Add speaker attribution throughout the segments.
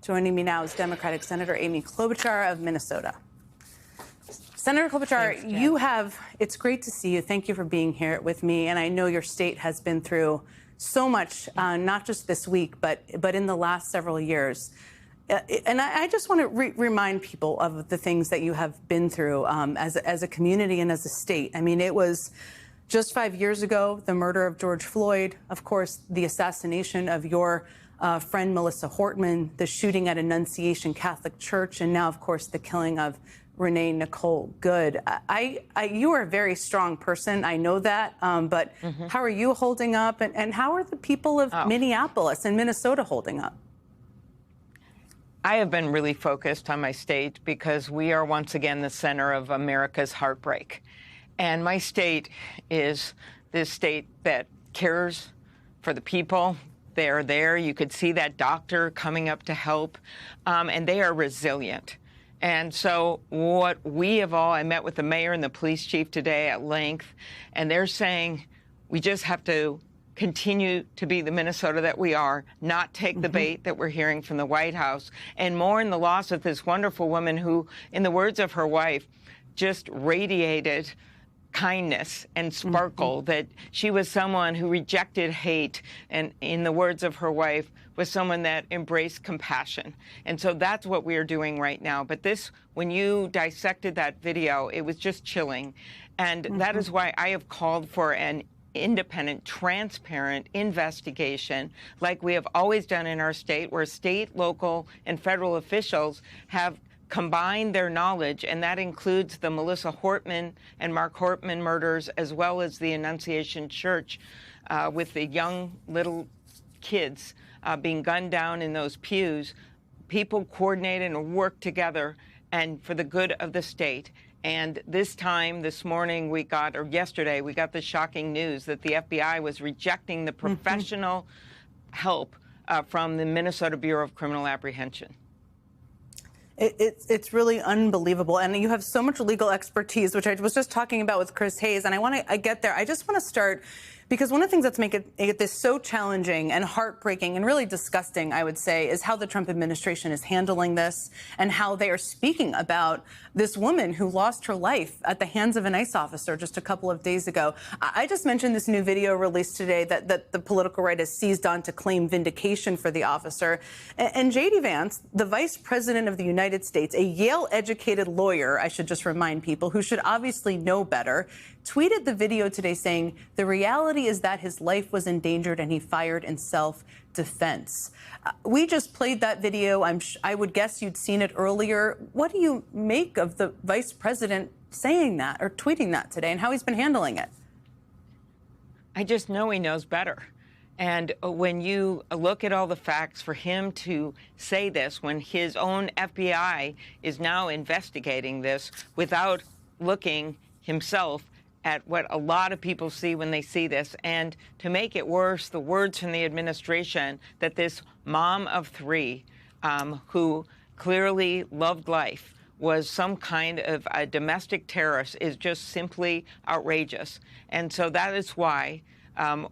Speaker 1: Joining me now is Democratic Senator Amy Klobuchar of Minnesota. Senator Klobuchar, it's great to see you. Thank you for being here with me. And I know your state has been through so much, not just this week, but in the last several years. And I just want to remind people of the things that you have been through as a community and as a state. I mean, it was just 5 years ago, the murder of George Floyd, of course, the assassination of your friend Melissa Hortman, the shooting at Annunciation Catholic Church, and now, of course, the killing of Renee Nicole Good. You are a very strong person. I know that. But how are you holding up? And how are the people of Minneapolis and Minnesota holding up?
Speaker 2: I have been really focused on my state because we are once again the center of America's heartbreak. And my state is this state that cares for the people. They are there. You could see that doctor coming up to help, and they are resilient. And so what we have I met with the mayor and the police chief today at length, and they're saying we just have to continue to be the Minnesota that we are, not take the bait that we're hearing from the White House, and mourn the loss of this wonderful woman who, in the words of her wife, just radiated kindness and sparkle, that she was someone who rejected hate, and in the words of her wife, was someone that embraced compassion. And so that's what we are doing right now. But this, when you dissected that video, it was just chilling. And that is why I have called for an independent, transparent investigation like we have always done in our state, where state, local, and federal officials have combine their knowledge, and that includes the Melissa Hortman and Mark Hortman murders, as well as the Annunciation Church with the young little kids being gunned down in those pews. People coordinated and worked together and for the good of the state. And this morning, yesterday, we got the shocking news that the FBI was rejecting the professional help from the Minnesota Bureau of Criminal Apprehension.
Speaker 1: It's really unbelievable. And you have so much legal expertise, which I was just talking about with Chris Hayes. And I get there. I just want to start because one of the things that's make this so challenging and heartbreaking and really disgusting, I would say, is how the Trump administration is handling this and how they are speaking about this woman who lost her life at the hands of an ICE officer just a couple of days ago. I just mentioned this new video released today that the political right has seized on to claim vindication for the officer. And J.D. Vance, the vice president of the United States, a Yale-educated lawyer, I should just remind people, who should obviously know better, tweeted the video today saying the reality is that his life was endangered and he fired in self-defense. We just played that video. I would guess you'd seen it earlier. What do you make of the vice president saying that or tweeting that today and how he's been handling it?
Speaker 2: I just know he knows better. And when you look at all the facts, for him to say this when his own FBI is now investigating this without looking himself at what a lot of people see when they see this, and to make it worse, the words from the administration that this mom of three who clearly loved life was some kind of a domestic terrorist is just simply outrageous. And so that is why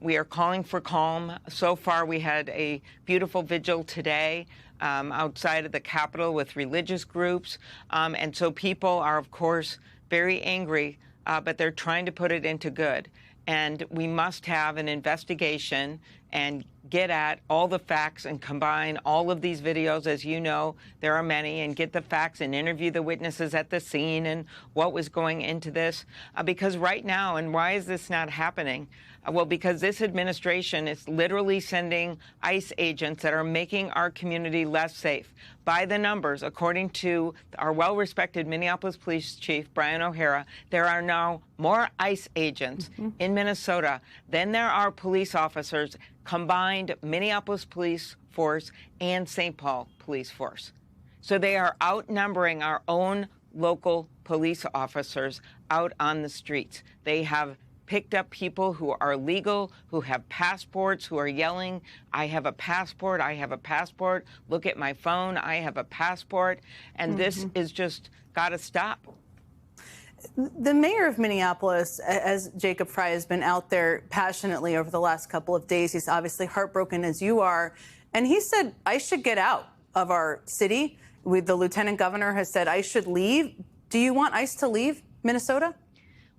Speaker 2: we are calling for calm. So far, we had a beautiful vigil today outside of the Capitol with religious groups. And so people are, of course, very angry, but they're trying to put it into good. And we must have an investigation and get at all the facts and combine all of these videos. As you know, there are many, and get the facts and interview the witnesses at the scene and what was going into this. Because right now, and why is this not happening? Well, because this administration is literally sending ICE agents that are making our community less safe. By the numbers, according to our well-respected Minneapolis Police Chief, Brian O'Hara, there are now more ICE agents in Minnesota than there are police officers, combined Minneapolis Police Force and St. Paul Police Force. So they are outnumbering our own local police officers out on the streets. They have picked up people who are legal, who have passports, who are yelling, I have a passport, I have a passport, look at my phone, I have a passport, and this is just got to stop.
Speaker 1: The mayor of Minneapolis, as Jacob Frey, has been out there passionately over the last couple of days. He's obviously heartbroken, as you are, and he said, I should get out. of our city. The lieutenant governor has said ICE should leave. Do you want ICE to leave Minnesota?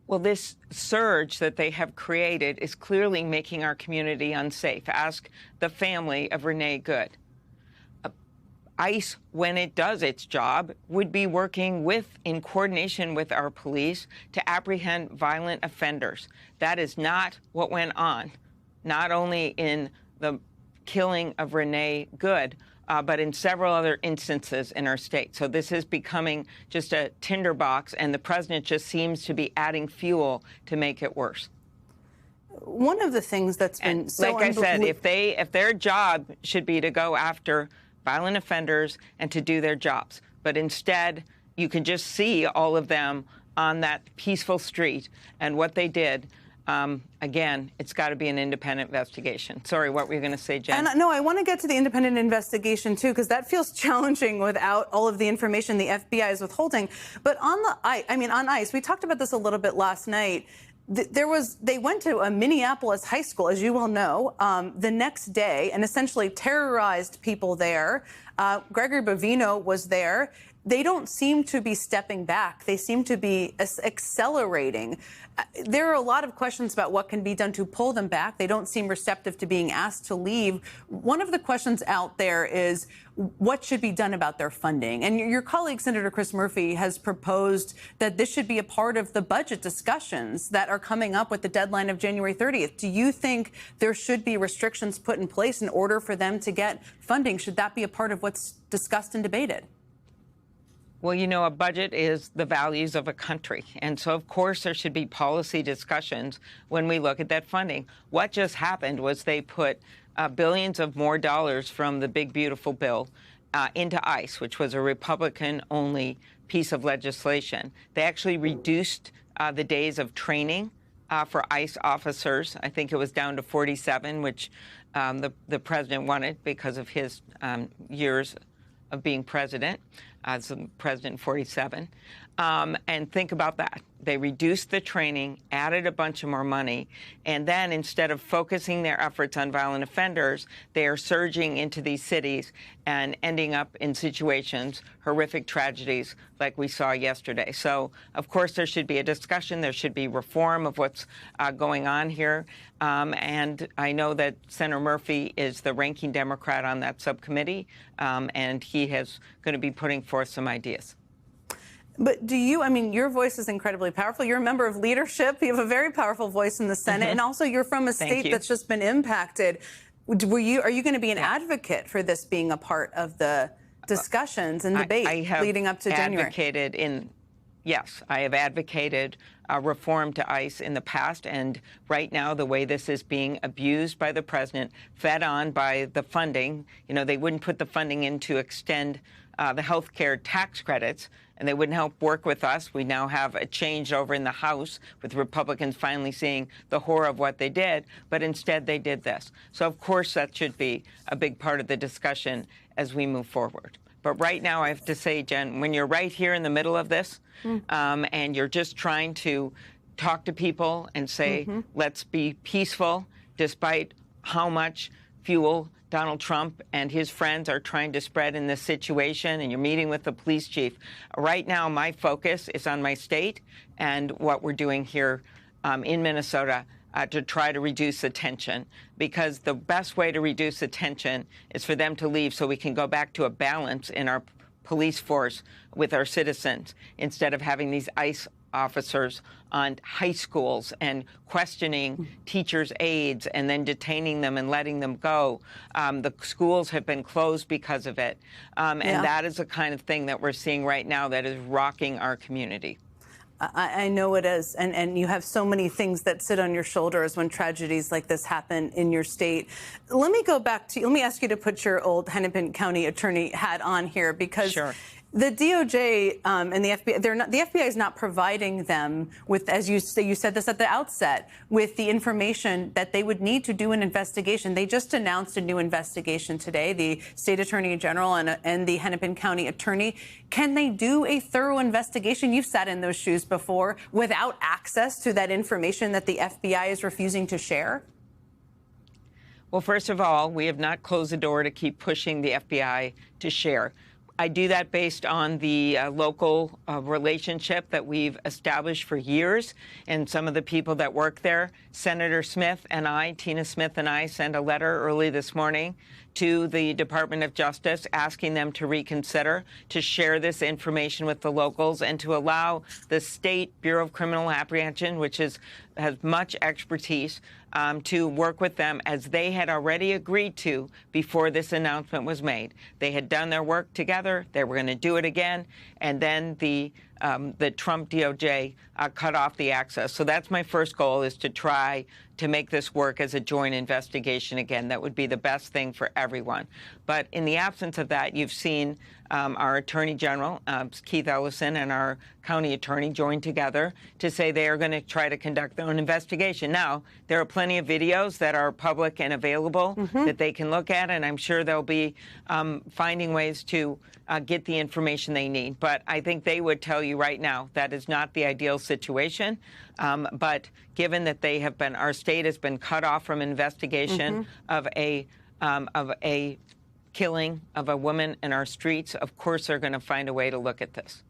Speaker 2: Well, this surge that they have created is clearly making our community unsafe. Ask the family of Renee Good. ICE, when it does its job, would be working in coordination with our police to apprehend violent offenders. That is not what went on, not only in the killing of Renee Good, but in several other instances in our state. So this is becoming just a tinderbox, and the president just seems to be adding fuel to make it worse.
Speaker 1: One of the things that's been so
Speaker 2: like I said, if their job should be to go after violent offenders and to do their jobs, but instead you can just see all of them on that peaceful street, and what they did. Again, it's got to be an independent investigation. Sorry, what were you going to say, Jen?
Speaker 1: No, I want to get to the independent investigation, too, because that feels challenging without all of the information the FBI is withholding. But on ICE, we talked about this a little bit last night. They went to a Minneapolis high school, as you well know, the next day and essentially terrorized people there. Gregory Bovino was there. They don't seem to be stepping back. They seem to be accelerating. There are a lot of questions about what can be done to pull them back. They don't seem receptive to being asked to leave. One of the questions out there is what should be done about their funding. And your colleague, Senator Chris Murphy, has proposed that this should be a part of the budget discussions that are coming up with the deadline of January 30th. Do you think there should be restrictions put in place in order for them to get funding? Should that be a part of what's discussed and debated?
Speaker 2: Well, you know, a budget is the values of a country. And so, of course, there should be policy discussions when we look at that funding. What just happened was they put billions of more dollars from the Big Beautiful Bill into ICE, which was a Republican-only piece of legislation. They actually reduced the days of training for ICE officers. I think it was down to 47, which the president wanted because of his years of being president. As president 47. And think about that. They reduced the training, added a bunch of more money, and then instead of focusing their efforts on violent offenders, they are surging into these cities and ending up in situations, horrific tragedies like we saw yesterday. So, of course, there should be a discussion. There should be reform of what's going on here. And I know that Senator Murphy is the ranking Democrat on that subcommittee, and he is going to be putting forth some ideas.
Speaker 1: But your voice is incredibly powerful. You're a member of leadership. You have a very powerful voice in the Senate. And also you're from a state that's just been impacted. Are you going to be an advocate for this being a part of the discussions and debate leading up to January?
Speaker 2: Yes, I have advocated reform to ICE in the past, and right now the way this is being abused by the president, fed on by the funding, they wouldn't put the funding in to extend the health care tax credits, and they wouldn't help work with us. We now have a change over in the House with Republicans finally seeing the horror of what they did, but instead they did this. So, of course, that should be a big part of the discussion as we move forward. But right now, I have to say, Jen, when you're right here in the middle of this and you're just trying to talk to people and say, let's be peaceful, despite how much fuel Donald Trump and his friends are trying to spread in this situation, and you're meeting with the police chief. Right now, my focus is on my state and what we're doing here in Minnesota to try to reduce the tension, because the best way to reduce the tension is for them to leave so we can go back to a balance in our police force with our citizens instead of having these ICE officers on high schools and questioning teachers' aides and then detaining them and letting them go. The schools have been closed because of it. And that is the kind of thing that we're seeing right now that is rocking our community.
Speaker 1: I know it is. And you have so many things that sit on your shoulders when tragedies like this happen in your state. Let me ask you to put your old Hennepin County attorney hat on here, because the DOJ and the FBI, the FBI is not providing them with, as you said this at the outset, with the information that they would need to do an investigation. They just announced a new investigation today, the state attorney general and the Hennepin County attorney. Can they do a thorough investigation? You've sat in those shoes before, without access to that information that the FBI is refusing to share?
Speaker 2: Well, first of all, we have not closed the door to keep pushing the FBI to share. I do that based on the local relationship that we've established for years and some of the people that work there. Senator Smith and I, Tina Smith and I, sent a letter early this morning to the Department of Justice asking them to reconsider, to share this information with the locals, and to allow the State Bureau of Criminal Apprehension, which has much expertise, to work with them as they had already agreed to before this announcement was made. They had done their work together. They were going to do it again. And then the Trump DOJ cut off the access. So that's my first goal, is to try to make this work as a joint investigation again. That would be the best thing for everyone. But in the absence of that, you've seen our Attorney General, Keith Ellison, and our county attorney join together to say they are going to try to conduct their own investigation. Now, there are plenty of videos that are public and available that they can look at, and I'm sure they'll be finding ways to get the information they need. But I think they would tell you right now that is not the ideal situation. But given that they have been, our state has been cut off from investigation of a killing of a woman in our streets, of course they're going to find a way to look at this.